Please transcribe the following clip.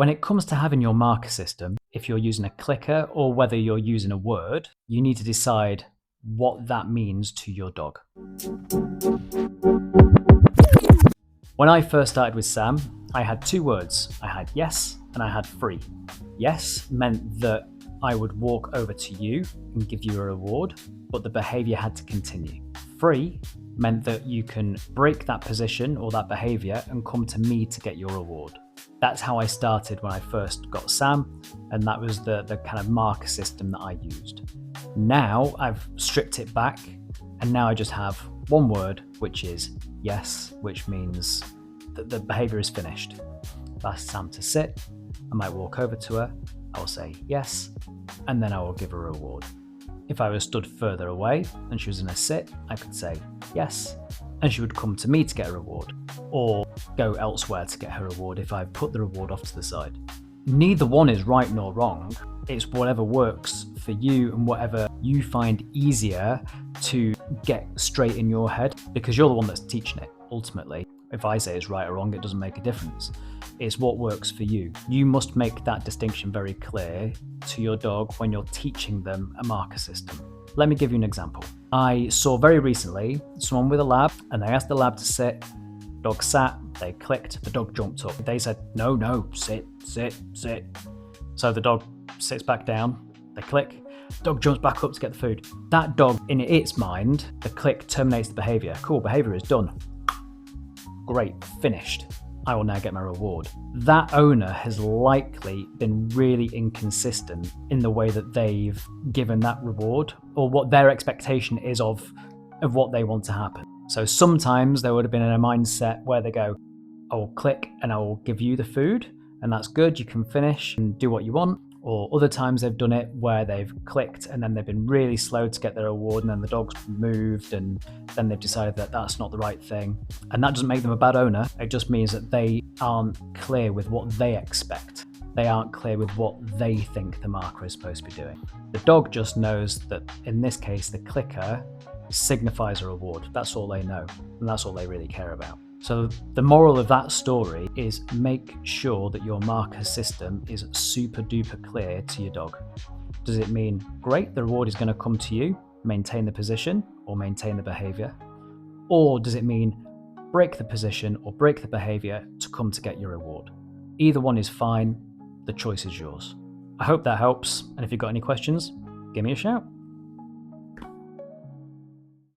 When it comes to having your marker system, if you're using a clicker or whether you're using a word, you need to decide what that means to your dog. When I first started with Sam, I had two words. I had yes and I had free. Yes meant that I would walk over to you and give you a reward, but the behavior had to continue. Free meant that you can break that position or that behavior and come to me to get your reward. That's how I started when I first got Sam, and that was the kind of marker system that I used. Now I've stripped it back, and now I just have one word, which is yes, which means that the behavior is finished. If I ask Sam to sit, I might walk over to her, I will say yes, and then I will give her a reward. If I was stood further away and she was in a sit, I could say yes, and she would come to me to get a reward, or go elsewhere to get her reward if I put the reward off to the side. Neither one is right nor wrong. It's whatever works for you and whatever you find easier to get straight in your head, because you're the one that's teaching it ultimately. If I say it's right or wrong, it doesn't make a difference. It's what works for you. You must make that distinction very clear to your dog when you're teaching them a marker system. Let me give you an example. I saw very recently someone with a lab, and they asked the lab to sit. Dog sat, they clicked, the dog jumped up. They said, no, sit, sit, sit. So the dog sits back down, they click, dog jumps back up to get the food. That dog, in its mind, the click terminates the behavior. Cool, behavior is done. Great, finished. I will now get my reward. That owner has likely been really inconsistent in the way that they've given that reward, or what their expectation is of what they want to happen. So sometimes they would have been in a mindset where they go, I will click and I will give you the food, and that's good, you can finish and do what you want. Or other times they've done it where they've clicked and then they've been really slow to get their reward, and then the dog's moved and then they've decided that that's not the right thing. And that doesn't make them a bad owner. It just means that they aren't clear with what they expect. They aren't clear with what they think the marker is supposed to be doing. The dog just knows that in this case, the clicker signifies a reward. That's all they know, and that's all they really care about. So the moral of that story is make sure that your marker system is super duper clear to your dog. Does it mean, great, the reward is going to come to you, maintain the position or maintain the behavior? Or does it mean break the position or break the behavior to come to get your reward? Either one is fine. The choice is yours. I hope that helps. And if you've got any questions, give me a shout.